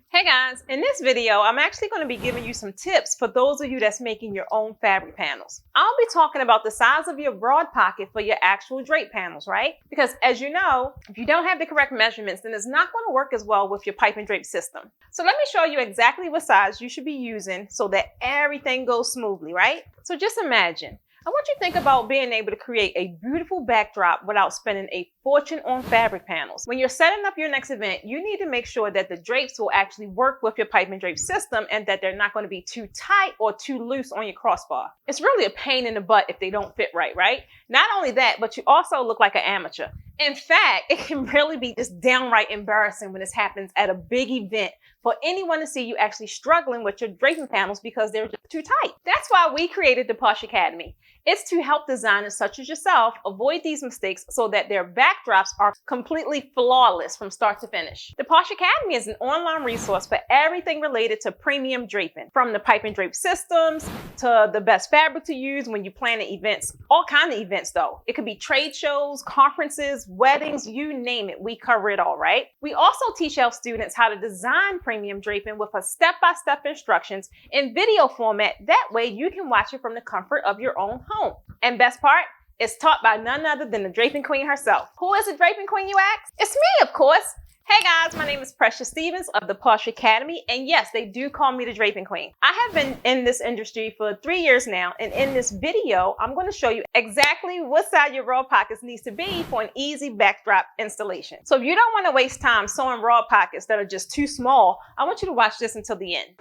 Hey guys, in this video, I'm actually going to be giving you some tips for those of you that's making your own fabric panels. I'll be talking about the size of your broad pocket for your actual drape panels, right? Because as you know, if you don't have the correct measurements, then it's not going to work as well with your pipe and drape system. So let me show you exactly what size you should be using so that everything goes smoothly, right? So just imagine. I want you to think about being able to create a beautiful backdrop without spending a fortune on fabric panels. When you're setting up your next event, you need to make sure that the drapes will actually work with your pipe and drape system and that they're not going to be too tight or too loose on your crossbar. It's really a pain in the butt if they don't fit right? Not only that, but you also look like an amateur. In fact, it can really be just downright embarrassing when this happens at a big event for anyone to see you actually struggling with your draping panels because they're just too tight. That's why we created the Posh Academy. It's to help designers such as yourself avoid these mistakes so that their backdrops are completely flawless from start to finish. The Posh Academy is an online resource for everything related to premium draping, from the pipe and drape systems to the best fabric to use when you plan events, all kinds of events though. It could be trade shows, conferences, weddings, you name it, we cover it all, right? We also teach our students how to design premium draping with a step-by-step instructions in video format. That way you can watch it from the comfort of your own home. And best part, it's taught by none other than the draping queen herself. Who is the draping queen, you ask? It's me, of course. Hey guys, my name is Precious Stevens of the Posh Academy, and yes, they do call me the draping queen. I have been in this industry for 3 years now, and in this video, I'm going to show you exactly what size your raw pockets needs to be for an easy backdrop installation. So if you don't want to waste time sewing raw pockets that are just too small, I want you to watch this until the end.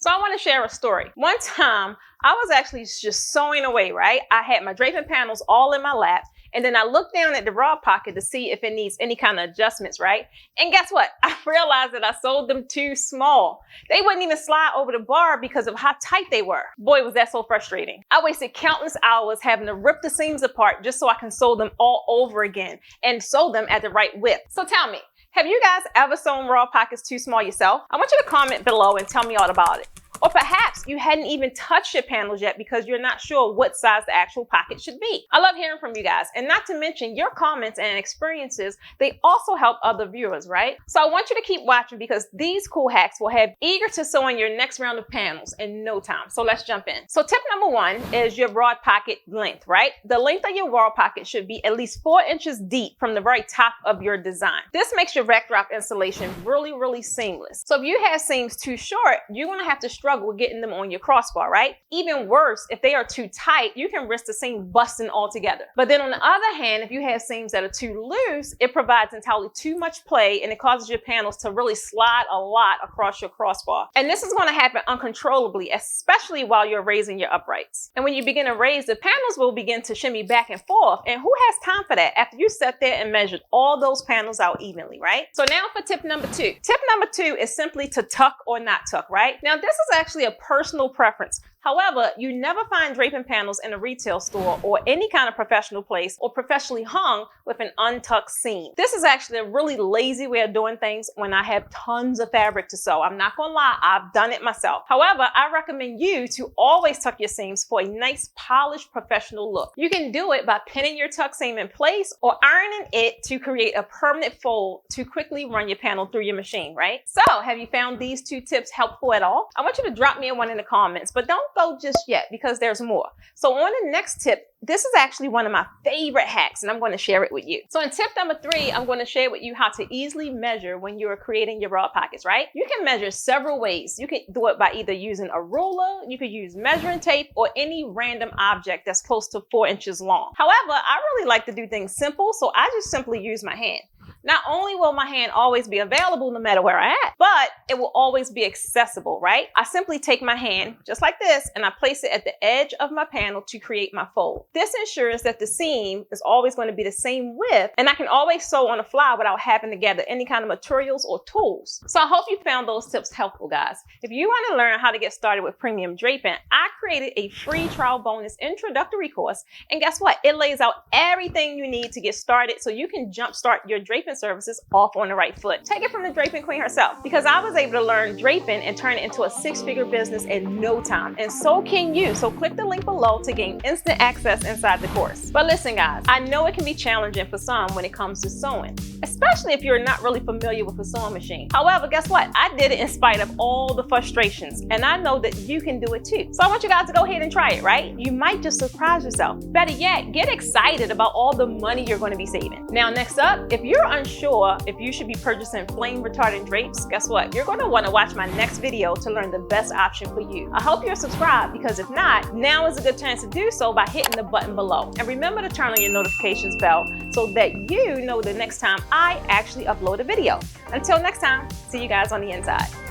So I want to share a story. One time, I was actually just sewing away, right? I had my draping panels all in my lap, and then I looked down at the raw pocket to see if it needs any kind of adjustments, right? And guess what? I realized that I sewed them too small. They wouldn't even slide over the bar because of how tight they were. Boy, was that so frustrating. I wasted countless hours having to rip the seams apart just so I can sew them all over again and sew them at the right width. So tell me, have you guys ever sewn raw pockets too small yourself? I want you to comment below and tell me all about it. Or perhaps you hadn't even touched your panels yet because you're not sure what size the actual pocket should be. I love hearing from you guys. And not to mention your comments and experiences, they also help other viewers, right? So I want you to keep watching because these cool hacks will have eager to sew in your next round of panels in no time. So let's jump in. So tip number 1 is your broad pocket length, right? The length of your broad pocket should be at least 4 inches deep from the very top of your design. This makes your backdrop installation really seamless. So if you have seams too short, you're going to have to struggle with getting them on your crossbar, right? Even worse, if they are too tight, you can risk the seam busting altogether. But then on the other hand, if you have seams that are too loose, it provides entirely too much play and it causes your panels to really slide a lot across your crossbar. And this is going to happen uncontrollably, especially while you're raising your uprights. And when you begin to raise, the panels will begin to shimmy back and forth. And who has time for that after you sat there and measured all those panels out evenly, right? So now for tip number 2. Tip number 2 is simply to tuck or not tuck, right? Now this is actually a personal preference. However, you never find draping panels in a retail store or any kind of professional place or professionally hung with an untucked seam. This is actually a really lazy way of doing things when I have tons of fabric to sew. I'm not gonna lie, I've done it myself. However, I recommend you to always tuck your seams for a nice polished professional look. You can do it by pinning your tuck seam in place or ironing it to create a permanent fold to quickly run your panel through your machine, right? So have you found these 2 tips helpful at all? I want you to drop me one in the comments, but don't go just yet because there's more. So on the next tip, this is actually one of my favorite hacks and I'm going to share it with you. So in tip number 3, I'm going to share with you how to easily measure when you're creating your broad pockets, right? You can measure several ways. You can do it by either using a ruler, you could use measuring tape, or any random object that's close to 4 inches long. However, I really like to do things simple, so I just simply use my hand. Not only will my hand always be available no matter where I'm at, but it will always be accessible, right? I simply take my hand just like this and I place it at the edge of my panel to create my fold. This ensures that the seam is always going to be the same width and I can always sew on the fly without having to gather any kind of materials or tools. So I hope you found those tips helpful, guys. If you want to learn how to get started with premium draping, I created a free trial bonus introductory course. And guess what? It lays out everything you need to get started so you can jumpstart your draping services off on the right foot. Take it from the draping queen herself, because I was able to learn draping and turn it into a 6-figure business in no time, and so can you. So click the link below to gain instant access inside the course. But listen guys, I know it can be challenging for some when it comes to sewing, especially if you're not really familiar with a sewing machine. However, guess what? I did it in spite of all the frustrations, and I know that you can do it too. So I want you guys to go ahead and try it, right? You might just surprise yourself. Better yet, get excited about all the money you're going to be saving. Now, next up, if you're unsure if you should be purchasing flame retardant drapes, guess what? You're going to want to watch my next video to learn the best option for you. I hope you're subscribed, because if not, now is a good chance to do so by hitting the button below. And remember to turn on your notifications bell so that you know the next time I actually upload a video. Until next time, see you guys on the inside.